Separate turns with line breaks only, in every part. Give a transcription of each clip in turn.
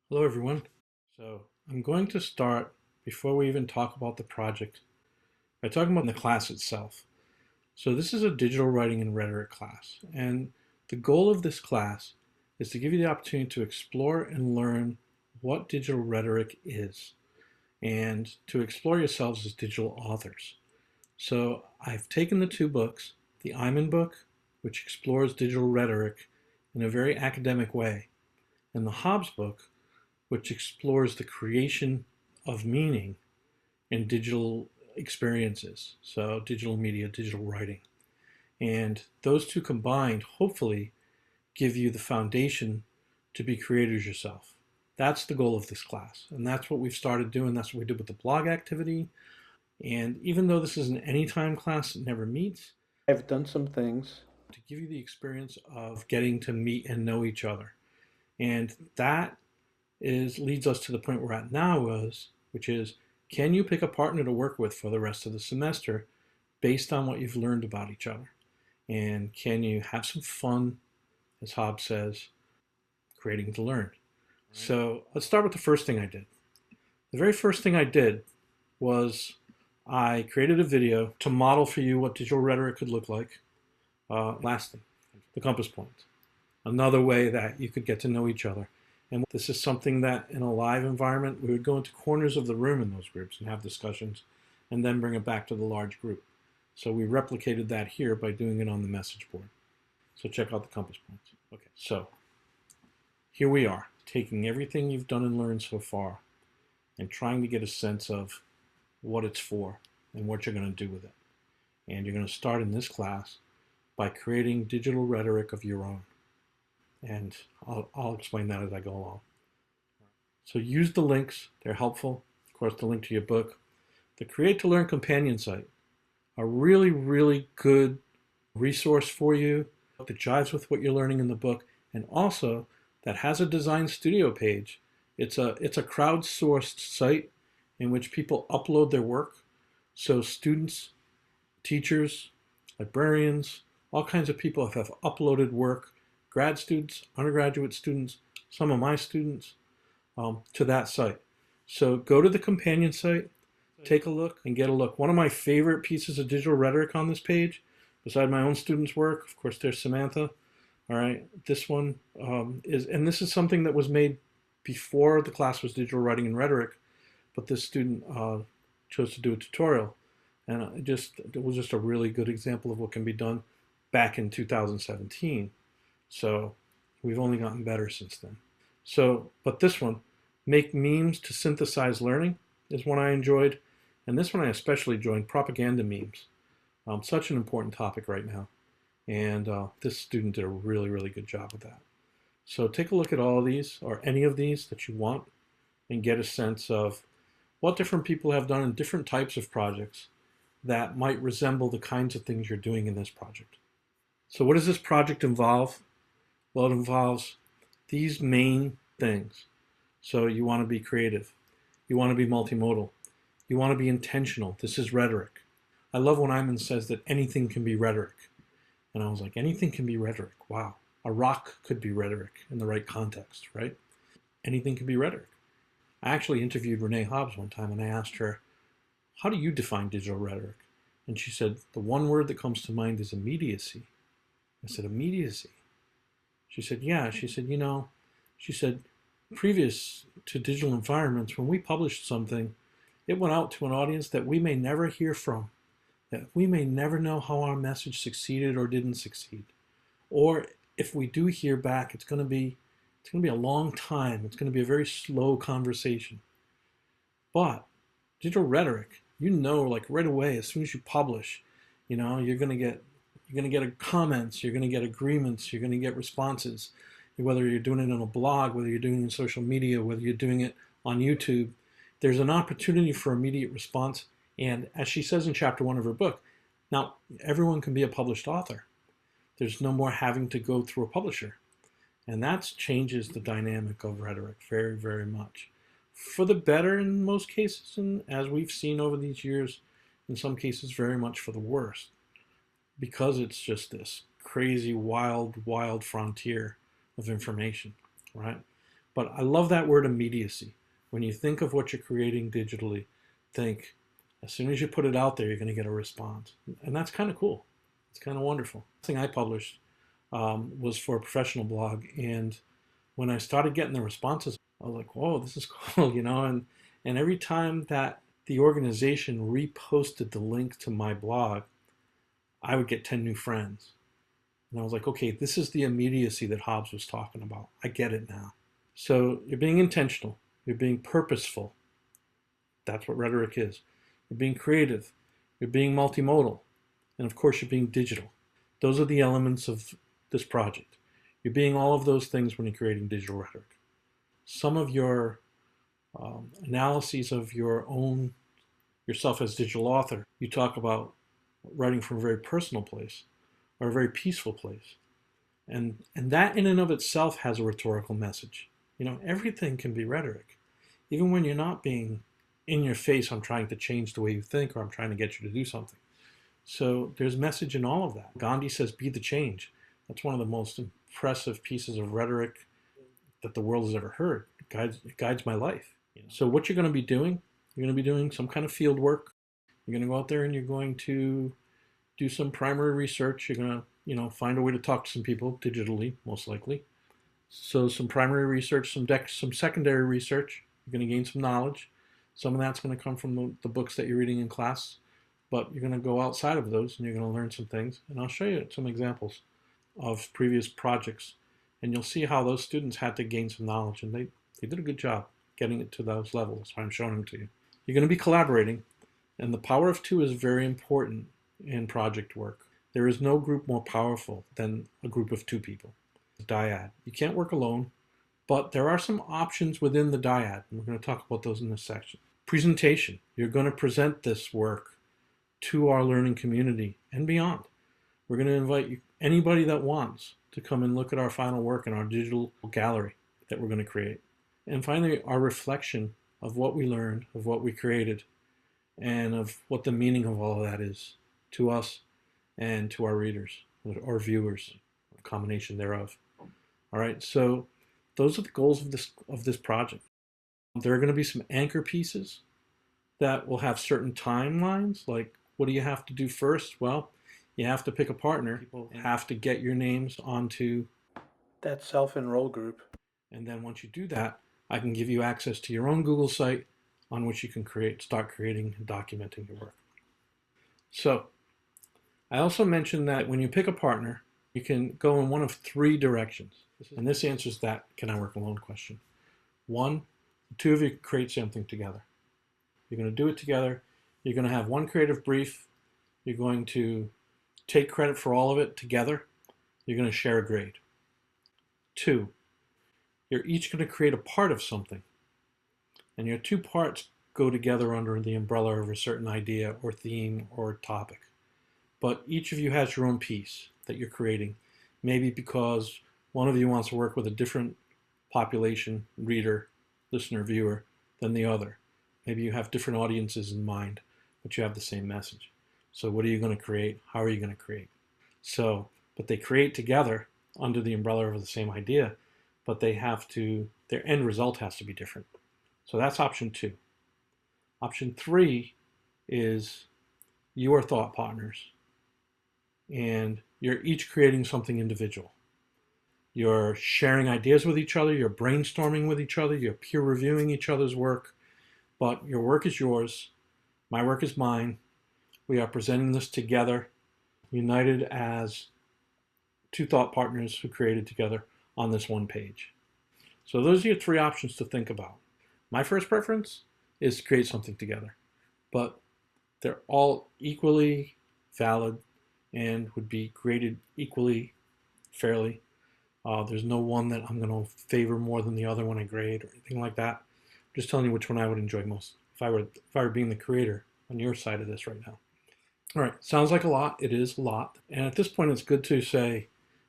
Hello everyone. So I'm going to start, before we even talk about the project, by talking about the class itself. So this is a digital writing and rhetoric class, and the goal of this class is to give you the opportunity to explore and learn what digital rhetoric is, and to explore yourselves as digital authors. So I've taken the two books, the Iman book, which explores digital rhetoric in a very academic way, and the Hobbes book, which explores the creation of meaning in digital experiences. So digital media, digital writing. And those two combined hopefully give you the foundation to be creators yourself. That's the goal of this class. And that's what we've started doing. That's what we did with the blog activity. And even though this is an anytime class, it never meets, I've done some things to give you the experience of getting to meet and know each other. And that leads us to the point we're at now, which is, can you pick a partner to work with for the rest of the semester based on what you've learned about each other? And can you have some fun, as Hobbes says, creating to learn? So let's start with the first thing I did. The very first thing I did was I created a video to model for you what digital rhetoric could look like. Lastly, the compass point. Another way that you could get to know each other. And this is something that in a live environment, we would go into corners of the room in those groups and have discussions and then bring it back to the large group. So we replicated that here by doing it on the message board. So check out the compass points. Okay, so here we are, taking everything you've done and learned so far and trying to get a sense of what it's for and what you're going to do with it. And you're going to start in this class by creating digital rhetoric of your own. And I'll explain that as I go along. So use the links, they're helpful. Of course, the link to your book. The Create to Learn companion site, a really, really good resource for you that jives with what you're learning in the book, and also that has a design studio page. It's a crowdsourced site in which people upload their work. So students, teachers, librarians, all kinds of people have uploaded work, grad students, undergraduate students, some of my students, to that site. So go to the companion site, take a look, and get a look. One of my favorite pieces of digital rhetoric on this page, beside my own students' work, of course, there's Samantha. All right, this one and this is something that was made before the class was digital writing and rhetoric, but this student chose to do a tutorial, and it was just a really good example of what can be done back in 2017. So we've only gotten better since then. So, but this one, make memes to synthesize learning, is one I enjoyed. And this one I especially enjoyed, propaganda memes. Such an important topic right now. And this student did a really, really good job with that. So take a look at all of these, or any of these that you want, and get a sense of what different people have done in different types of projects that might resemble the kinds of things you're doing in this project. So what does this project involve? Well, it involves these main things. So you want to be creative. You want to be multimodal. You want to be intentional. This is rhetoric. I love when Iman says that anything can be rhetoric. And I was like, anything can be rhetoric. Wow. A rock could be rhetoric in the right context, right? Anything can be rhetoric. I actually interviewed Renee Hobbs one time and I asked her, how do you define digital rhetoric? And she said, the one word that comes to mind is immediacy. I said, immediacy? She said, yeah. She said, she said, previous to digital environments, when we published something, it went out to an audience that we may never hear from, that we may never know how our message succeeded or didn't succeed. Or if we do hear back, it's going to be a long time. It's going to be a very slow conversation. But digital rhetoric, like right away, as soon as you publish, you're going to get comments, you're going to get agreements, you're going to get responses. Whether you're doing it on a blog, whether you're doing it in social media, whether you're doing it on YouTube, there's an opportunity for immediate response. And as she says in chapter 1 of her book, now everyone can be a published author. There's no more having to go through a publisher. And that changes the dynamic of rhetoric very, very much. For the better in most cases, and as we've seen over these years, in some cases very much for the worst, because it's just this crazy, wild, wild frontier of information, right? But I love that word immediacy. When you think of what you're creating digitally, think as soon as you put it out there, you're going to get a response. And that's kind of cool. It's kind of wonderful. The thing I published was for a professional blog. And when I started getting the responses, I was like, whoa, this is cool, and every time that the organization reposted the link to my blog, I would get 10 new friends. And I was like, okay, this is the immediacy that Hobbes was talking about. I get it now. So you're being intentional. You're being purposeful. That's what rhetoric is. You're being creative. You're being multimodal. And of course, you're being digital. Those are the elements of this project. You're being all of those things when you're creating digital rhetoric. Some of your analyses of yourself as digital author, you talk about writing from a very personal place or a very peaceful place. And that in and of itself has a rhetorical message. Everything can be rhetoric. Even when you're not being in your face, I'm trying to change the way you think, or I'm trying to get you to do something. So there's message in all of that. Gandhi says, be the change. That's one of the most impressive pieces of rhetoric that the world has ever heard. It guides my life. So what you're going to be doing, you're going to be doing some kind of field work. You're going to go out there and you're going to do some primary research. You're going to, find a way to talk to some people digitally, most likely. So some primary research, some secondary research. You're going to gain some knowledge. Some of that's going to come from the books that you're reading in class, but you're going to go outside of those and you're going to learn some things. And I'll show you some examples of previous projects, and you'll see how those students had to gain some knowledge, and they did a good job getting it to those levels. That's why I'm showing them to you. You're going to be collaborating, and the power of two is very important in project work. There is no group more powerful than a group of two people. Dyad. You can't work alone, but there are some options within the dyad, and we're going to talk about those in this section. Presentation. You're going to present this work to our learning community and beyond. We're going to invite anybody that wants to come and look at our final work in our digital gallery that we're going to create. And finally, our reflection of what we learned, of what we created, and of what the meaning of all of that is to us and to our readers or viewers, a combination thereof. All right, so those are the goals of this project. There are going to be some anchor pieces that will have certain timelines, like what do you have to do first? Well, you have to pick a partner. People have to get your names onto that self-enroll group. And then once you do that, I can give you access to your own Google site on which you can start creating and documenting your work. So I also mentioned that when you pick a partner, you can go in one of three directions. And this answers that can I work alone question. One, the two of you create something together. You're going to do it together. You're going to have one creative brief. You're going to take credit for all of it together. You're going to share a grade. Two, you're each going to create a part of something. And your two parts go together under the umbrella of a certain idea or theme or topic. But each of you has your own piece that you're creating. Maybe because one of you wants to work with a different population, reader, listener, viewer, than the other. Maybe you have different audiences in mind, but you have the same message. So what are you going to create? How are you going to create? But they create together under the umbrella of the same idea, but their end result has to be different. So that's option two. Option three is you are thought partners, and you're each creating something individual. You're sharing ideas with each other, you're brainstorming with each other, you're peer reviewing each other's work, but your work is yours, my work is mine. We are presenting this together, united as two thought partners who created together on this one page. So those are your three options to think about. My first preference is to create something together, but they're all equally valid and would be graded equally fairly. There's no one that I'm going to favor more than the other when I grade or anything like that. I'm just telling you which one I would enjoy most if I were being the creator on your side of this right now. All right, sounds like a lot. It is a lot. And at this point, it's good to say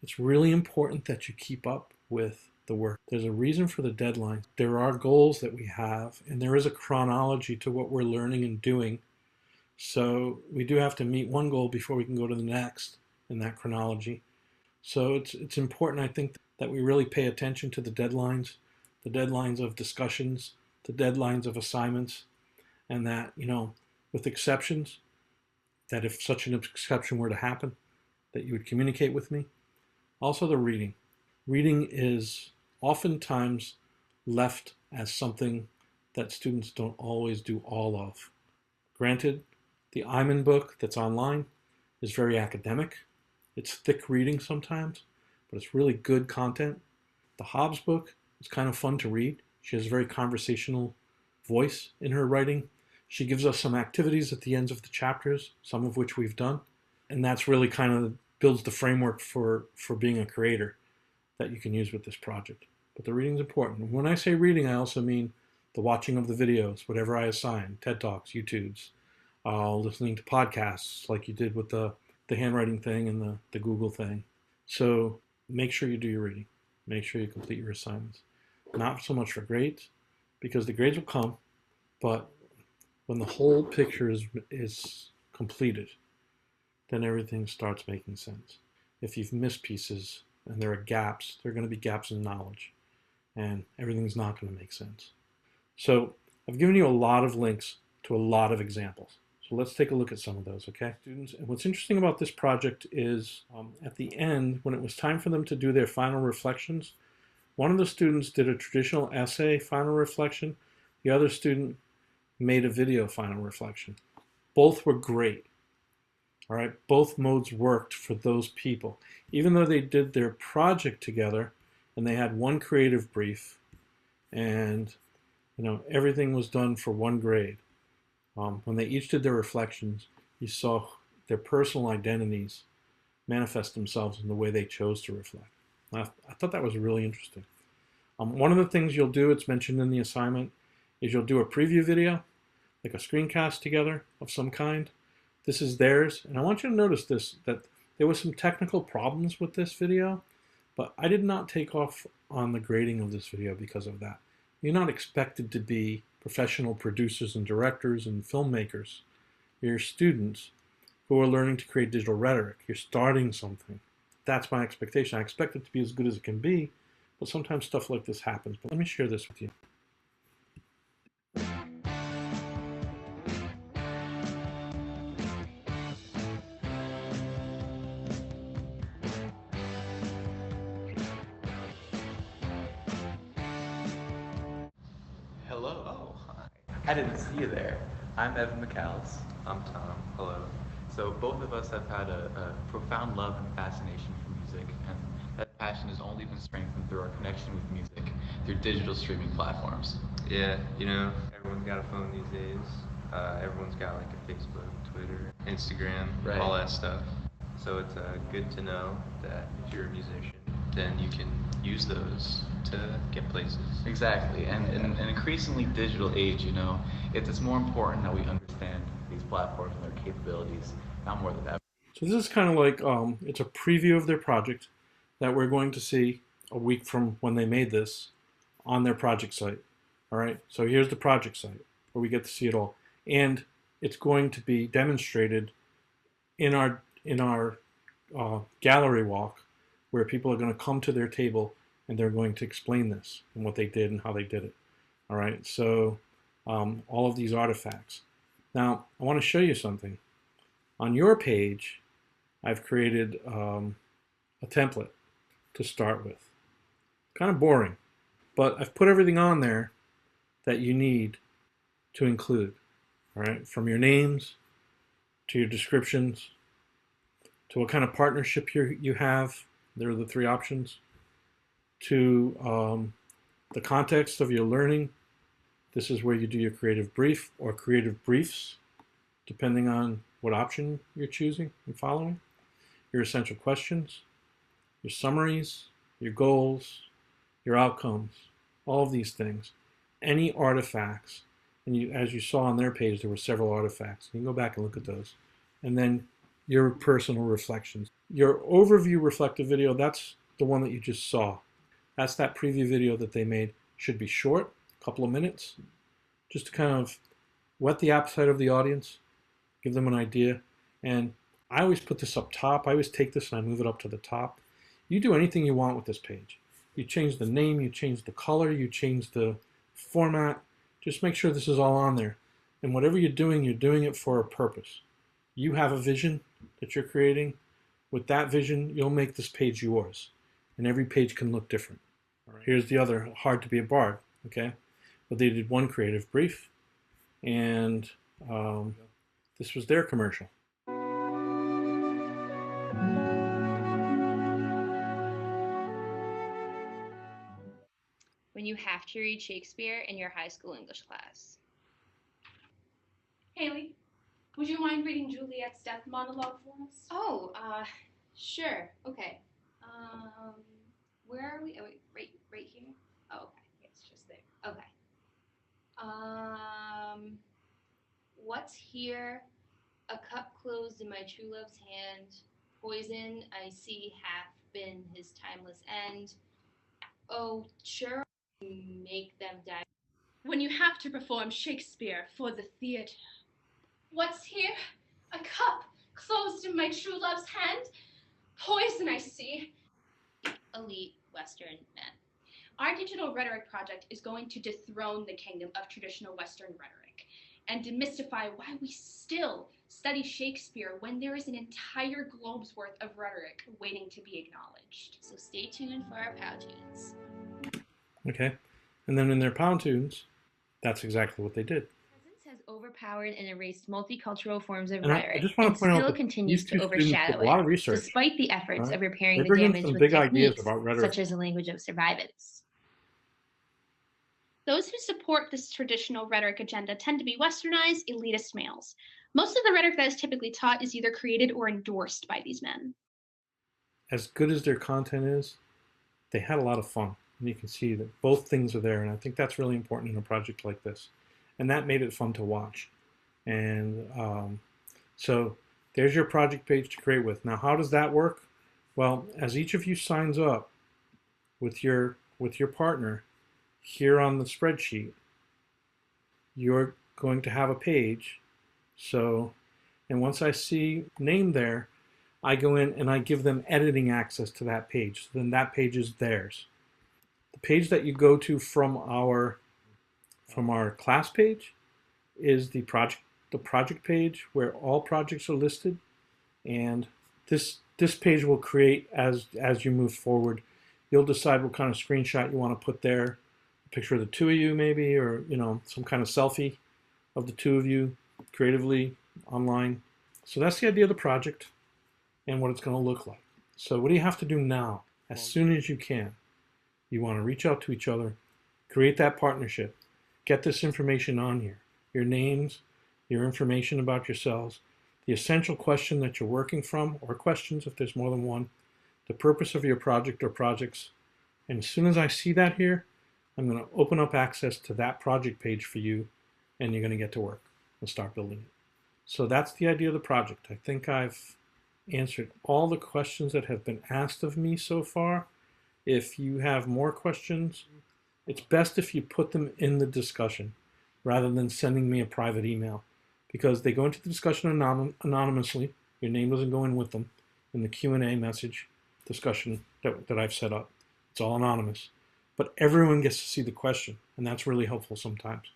it's really important that you keep up with the work. There's a reason for the deadline. There are goals that we have, and there is a chronology to what we're learning and doing. So we do have to meet one goal before we can go to the next in that chronology. So it's important, I think, that we really pay attention to the deadlines. the deadlines of discussions, the deadlines of assignments, and that, with exceptions, that if such an exception were to happen, that you would communicate with me. Also the reading. Reading is oftentimes left as something that students don't always do all of. Granted, the Iman book that's online is very academic. It's thick reading sometimes, but it's really good content. The Hobbs book is kind of fun to read. She has a very conversational voice in her writing. She gives us some activities at the ends of the chapters, some of which we've done. And that's really kind of builds the framework for being a creator that you can use with this project. But the reading is important. When I say reading, I also mean the watching of the videos, whatever I assign, TED Talks, YouTubes, listening to podcasts like you did with the handwriting thing and the Google thing. So make sure you do your reading. Make sure you complete your assignments. Not so much for grades, because the grades will come, but when the whole picture is completed, then everything starts making sense. If you've missed pieces and there are gaps, there are going to be gaps in knowledge, and everything's not going to make sense. So I've given you a lot of links to a lot of examples. So let's take a look at some of those, okay? Students, and what's interesting about this project is at the end, when it was time for them to do their final reflections, one of the students did a traditional essay final reflection. The other student made a video final reflection. Both were great. All right, both modes worked for those people. Even though they did their project together and they had one creative brief and everything was done for one grade, when they each did their reflections, you saw their personal identities manifest themselves in the way they chose to reflect. I thought that was really interesting. One of the things you'll do, it's mentioned in the assignment, is you'll do a preview video, like a screencast together of some kind. This is theirs, and I want you to notice this, that there was some technical problems with this video, but I did not take off on the grading of this video because of that. You're not expected to be professional producers and directors and filmmakers. You're students who are learning to create digital rhetoric. You're starting something. That's my expectation. I expect it to be as good as it can be, but sometimes stuff like this happens. But let me share this with you.
Hello. Oh, hi. I didn't see you there. I'm Evan McAllis. I'm Tom. Hello. So both of us have had a profound love and fascination for music, and that passion has only been strengthened through our connection with music through digital streaming platforms.
Yeah, everyone's got a phone these days. Everyone's got like a Facebook, Twitter, Instagram,
Right.
all that stuff. So it's good to know that if you're a musician, then you can use those to get places.
Exactly. And in an increasingly digital age, it's more important that we understand these platforms and their capabilities now more than ever.
So this is kind of like, it's a preview of their project that we're going to see a week from when they made this on their project site. All right, so here's the project site where we get to see it all. And it's going to be demonstrated in our gallery walk, where people are going to come to their table and they're going to explain this and what they did and how they did it. All right, so all of these artifacts. Now, I want to show you something. On your page, I've created a template to start with. Kind of boring, but I've put everything on there that you need to include. All right, from your names to your descriptions to what kind of partnership you have. There are the three options. To the context of your learning. This is where you do your creative brief or creative briefs, depending on what option you're choosing and following. Your essential questions, your summaries, your goals, your outcomes, all of these things. Any artifacts, and as you saw on their page, there were several artifacts. You can go back and look at those. And then your personal reflections. Your overview reflective video, that's the one that you just saw. That's that preview video that they made. Should be short, a couple of minutes, just to kind of whet the appetite of the audience, give them an idea. And I always put this up top. I always take this and I move it up to the top. You do anything you want with this page. You change the name, you change the color, you change the format. Just make sure this is all on there. And whatever you're doing it for a purpose. You have a vision that you're creating. With that vision, you'll make this page yours. And every page can look different. All right. Here's the other hard to be a bard, okay? But they did one creative brief, and this was their commercial.
When you have to read Shakespeare in your high school English class.
Haley, would you mind reading Juliet's death monologue for us?
Oh, sure. Okay. Where are we? Oh, wait, right here? Oh, okay. It's just there. Okay. What's here? A cup closed in my true love's hand. Poison I see hath been his timeless end. Oh, sure, make them die.
When you have to perform Shakespeare for the theater. What's here? A cup closed in my true love's hand. Poison I see.
Elite Western men.
Our digital rhetoric project is going to dethrone the kingdom of traditional Western rhetoric and demystify why we still study Shakespeare when there is an entire globe's worth of rhetoric waiting to be acknowledged.
So stay tuned for our POW tunes.
Okay. And then in their POW tunes, that's exactly what they did.
Presence has overpowered and erased multicultural forms of
And
rhetoric
I just want to point out
still
that
continues
these two
to
students did
overshadow
a lot of
it,
research.
despite the efforts
Right?
of repairing
They
the
bring in
damage
some
with
big ideas
techniques
about rhetoric.
such as the language of survivance.
Those who support this traditional rhetoric agenda tend to be westernized, elitist males. Most of the rhetoric that is typically taught is either created or endorsed by these men.
As good as their content is, they had a lot of fun. And you can see that both things are there. And I think that's really important in a project like this. And that made it fun to watch. And so there's your project page to create with. Now, how does that work? Well, as each of you signs up with your partner here on the spreadsheet, you're going to have a page. So, and once I see name there, I go in and I give them editing access to that page. So then that page is theirs. The page that you go to from our class page is the project page where all projects are listed, and this page will create as you move forward. You'll decide what kind of screenshot you want to put there, a picture of the two of you maybe, or some kind of selfie of the two of you creatively online. So that's the idea of the project and what it's going to look like. So what do you have to do now? As soon as you can, you want to reach out to each other, create that partnership, get this information on here, your names, your information about yourselves, the essential question that you're working from, or questions if there's more than one, the purpose of your project or projects. And as soon as I see that here, I'm going to open up access to that project page for you, and you're going to get to work and start building it. So that's the idea of the project. I think I've answered all the questions that have been asked of me so far. If you have more questions, it's best if you put them in the discussion rather than sending me a private email, because they go into the discussion anonymously. Your name doesn't go in with them in the Q&A message discussion that I've set up. It's all anonymous, but everyone gets to see the question, and that's really helpful sometimes.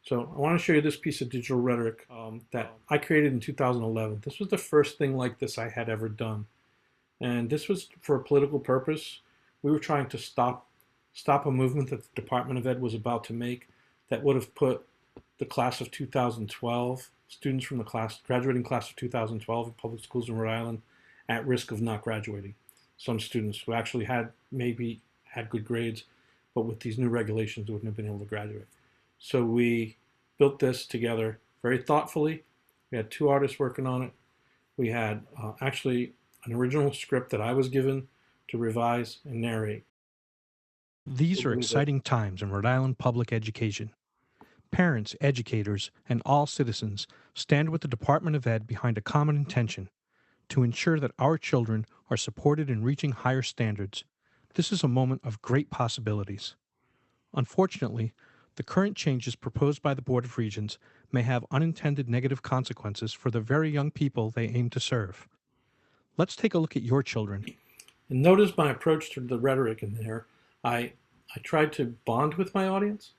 So I want to show you this piece of digital rhetoric that I created in 2011. This was the first thing like this I had ever done, and this was for a political purpose. We were trying to stop a movement that the Department of Ed was about to make that would have put the class of 2012, students from the graduating class of 2012 in public schools in Rhode Island, at risk of not graduating. Some students who actually maybe had good grades, but with these new regulations wouldn't have been able to graduate. So we built this together very thoughtfully. We had two artists working on it. We had actually an original script that I was given to revise and narrate.
These are exciting times in Rhode Island public education. Parents, educators, and all citizens stand with the Department of Ed behind a common intention to ensure that our children are supported in reaching higher standards. This is a moment of great possibilities. Unfortunately, the current changes proposed by the Board of Regents may have unintended negative consequences for the very young people they aim to serve. Let's take a look at your children.
And notice my approach to the rhetoric in there. I tried to bond with my audience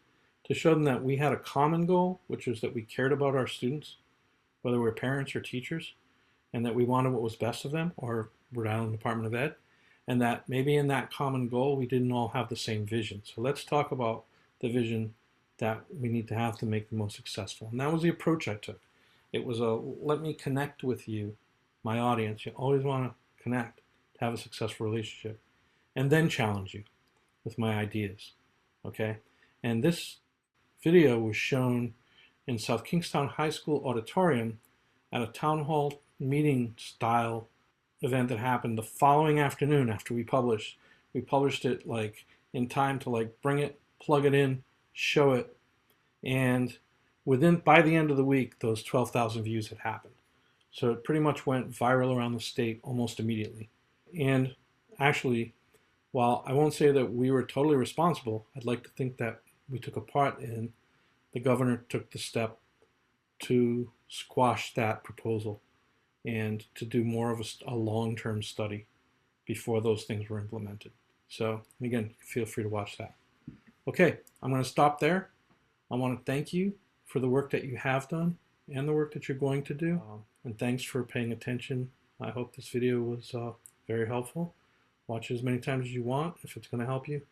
to show them that we had a common goal, which was that we cared about our students, whether we're parents or teachers, and that we wanted what was best of them, or Rhode Island Department of Ed, and that maybe in that common goal we didn't all have the same vision. So let's talk about the vision that we need to have to make them most successful. And that was the approach I took. It was a let me connect with you, my audience. You always want to connect to have a successful relationship, and then challenge you with my ideas. Okay? And this video was shown in South Kingstown High School auditorium at a town hall meeting style event that happened the following afternoon after we published. We published it like in time to like bring it, plug it in, show it, and by the end of the week, those 12,000 views had happened. So it pretty much went viral around the state almost immediately. And actually, while I won't say that we were totally responsible, I'd like to think that we took a part in the governor took the step to squash that proposal and to do more of a long-term study before those things were implemented. So again, feel free to watch that. Okay, I'm going to stop there. I want to thank you for the work that you have done and the work that you're going to do. And thanks for paying attention. I hope this video was very helpful. Watch it as many times as you want if it's going to help you.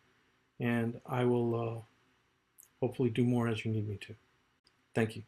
And I will hopefully do more as you need me to. Thank you.